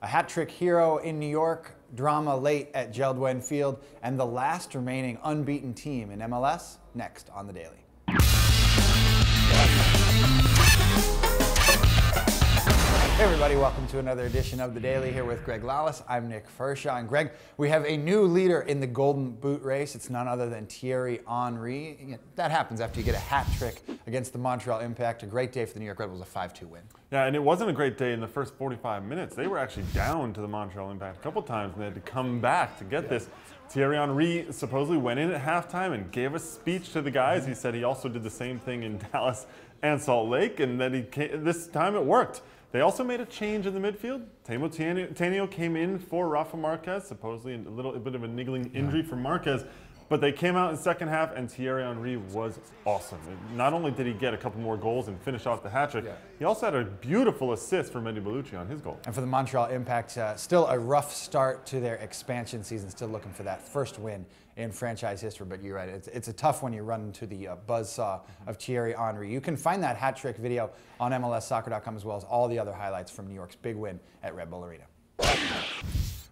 A hat-trick hero in New York, drama late at Geldwen Field, and the last remaining unbeaten team in MLS, next on The Daily. Hey everybody, welcome to another edition of The Daily here with Greg Lawless. I'm Nick Fershaw. And Greg, we have a new leader in the Golden Boot race. It's none other than Thierry Henry. That happens after you get a hat trick against the Montreal Impact. A great day for the New York Red Bulls, a 5-2 win. Yeah, and it wasn't a great day in the first 45 minutes. They were actually down to the Montreal Impact a couple times, and they had to come back to get this. Thierry Henry supposedly went in at halftime and gave a speech to the guys. He said he also did the same thing in Dallas and Salt Lake, and that this time it worked. They also made a change in the midfield. Teemu Tainio came in for Rafa Marquez, supposedly a bit of a niggling injury for Marquez. But they came out in the second half, and Thierry Henry was awesome. Not only did he get a couple more goals and finish off the hat-trick, he also had a beautiful assist from Mendy Bellucci on his goal. And for the Montreal Impact, still a rough start to their expansion season, still looking for that first win in franchise history. But you're right, it's a tough one. You run into the buzzsaw of Thierry Henry. You can find that hat-trick video on MLSsoccer.com, as well as all the other highlights from New York's big win at Red Bull Arena.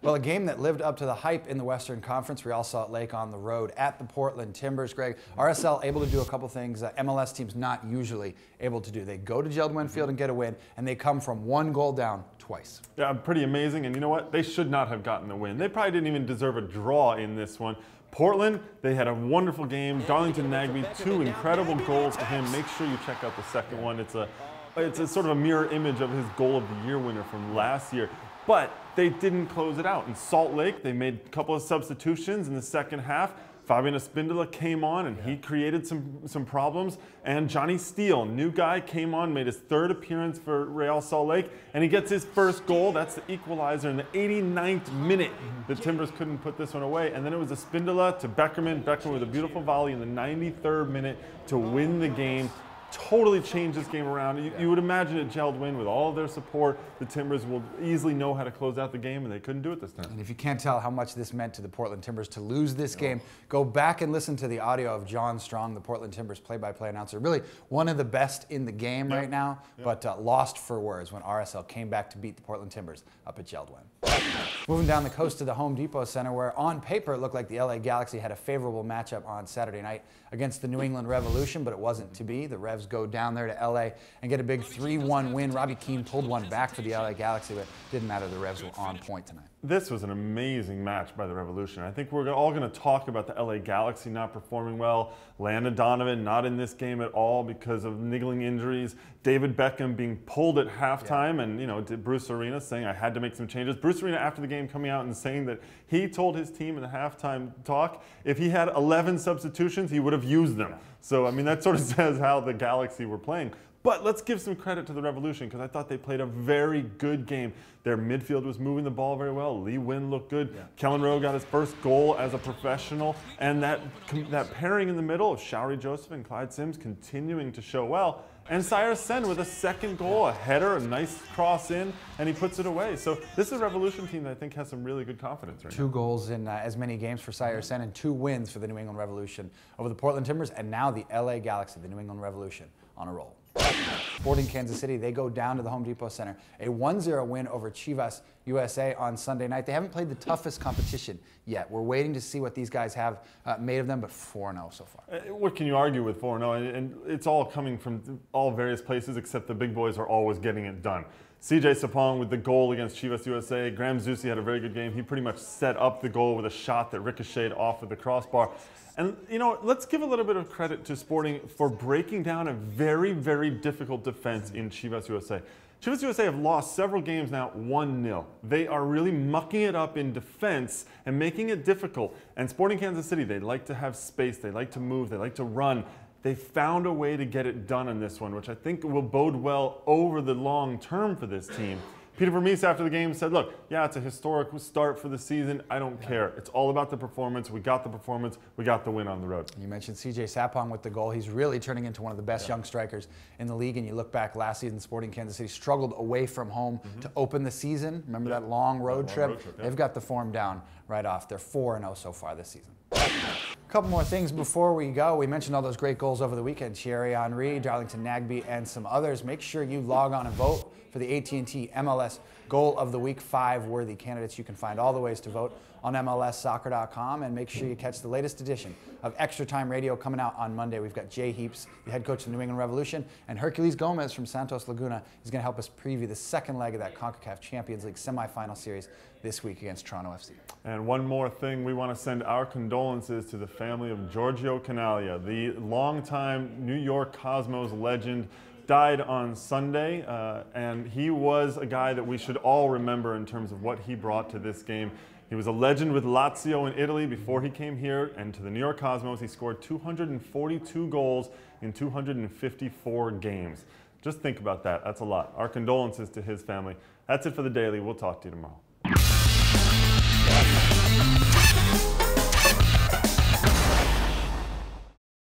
Well, a game that lived up to the hype in the Western Conference. Real Salt Lake on the road at the Portland Timbers. Greg, RSL able to do a couple things MLS teams not usually able to do. They go to Geldwen Field and get a win, and they come from one goal down twice. Yeah, pretty amazing. And you know what? They should not have gotten the win. They probably didn't even deserve a draw in this one. Portland, they had a wonderful game. Darlington Nagbe, two incredible goals to him. Make sure you check out the second one. It's a sort of a mirror image of his goal of the year winner from last year. But they didn't close it out. In Salt Lake, they made a couple of substitutions in the second half. Fabian Espindola came on, and he created some problems. And Johnny Steele, new guy, came on, made his third appearance for Real Salt Lake, and he gets his first goal. That's the equalizer in the 89th minute. The Timbers couldn't put this one away. And then it was Espindola to Beckerman. Beckerman with a beautiful volley in the 93rd minute to win the game. Totally changed this game around. You would imagine at Geldwen, with all of their support, the Timbers will easily know how to close out the game, and they couldn't do it this time. And if you can't tell how much this meant to the Portland Timbers to lose this game, go back and listen to the audio of John Strong, the Portland Timbers play-by-play announcer. Really one of the best in the game right now, but lost for words when RSL came back to beat the Portland Timbers up at Geldwen. Moving down the coast to the Home Depot Center, where on paper it looked like the LA Galaxy had a favorable matchup on Saturday night against the New England Revolution, but it wasn't to be. The Revs go down there to LA and get a big 3-1 win. Robbie Keane pulled one back for the LA Galaxy, but didn't matter. The Revs were on point tonight. This was an amazing match by the Revolution. I think we're all going to talk about the LA Galaxy not performing well. Landon Donovan not in this game at all because of niggling injuries. David Beckham being pulled at halftime, and Bruce Arena saying I had to make some changes. Bruce Arena after the game coming out and saying that he told his team in the halftime talk if he had 11 substitutions, he would have used them. So I mean that sort of says how the Galaxy were playing. But let's give some credit to the Revolution, because I thought they played a very good game. Their midfield was moving the ball very well. Lee Wynn looked good. Kellen Rowe got his first goal as a professional. And that pairing in the middle of Showery Joseph and Clyde Sims continuing to show well. And Cyrus Sen with a second goal, a header, a nice cross in, and he puts it away. So this is a Revolution team that I think has some really good confidence right now. 2 goals in as many games for Cyrus Sen, and 2 wins for the New England Revolution over the Portland Timbers, and now the LA Galaxy, the New England Revolution, on a roll. Sporting Kansas City, they go down to the Home Depot Center. A 1-0 win over Chivas USA on Sunday night. They haven't played the toughest competition yet. We're waiting to see what these guys have made of them, but 4-0 so far. What can you argue with 4-0? And it's all coming from all various places, except the big boys are always getting it done. CJ Sapong with the goal against Chivas USA. Graham Zusi had a very good game. He pretty much set up the goal with a shot that ricocheted off of the crossbar. And, let's give a little bit of credit to Sporting for breaking down a very, very difficult defense in Chivas USA. Chivas USA have lost several games now 1-0. They are really mucking it up in defense and making it difficult. And Sporting Kansas City, they like to have space. They like to move. They like to run. They found a way to get it done in this one, which I think will bode well over the long term for this team. Peter Vermees after the game said, look, yeah, it's a historic start for the season. I don't care. It's all about the performance. We got the performance. We got the win on the road. You mentioned CJ Sapong with the goal. He's really turning into one of the best young strikers in the league. And you look back last season, Sporting Kansas City struggled away from home to open the season. Remember that long road trip? They've got the form down right off. They're 4-0 so far this season. A couple more things before we go. We mentioned all those great goals over the weekend. Thierry Henry, Darlington Nagbe, and some others. Make sure you log on and vote for the AT&T MLS Goal of the Week 5 worthy candidates. You can find all the ways to vote on MLSsoccer.com, and make sure you catch the latest edition of Extra Time Radio coming out on Monday. We've got Jay Heaps, the head coach of the New England Revolution, and Hercules Gomez from Santos Laguna is going to help us preview the second leg of that CONCACAF Champions League semifinal series this week against Toronto FC. And one more thing, we want to send our condolences to the family of Giorgio Chinaglia, the longtime New York Cosmos legend. Died on Sunday, and he was a guy that we should all remember in terms of what he brought to this game. He was a legend with Lazio in Italy before he came here, and to the New York Cosmos, he scored 242 goals in 254 games. Just think about that. That's a lot. Our condolences to his family. That's it for the Daily. We'll talk to you tomorrow.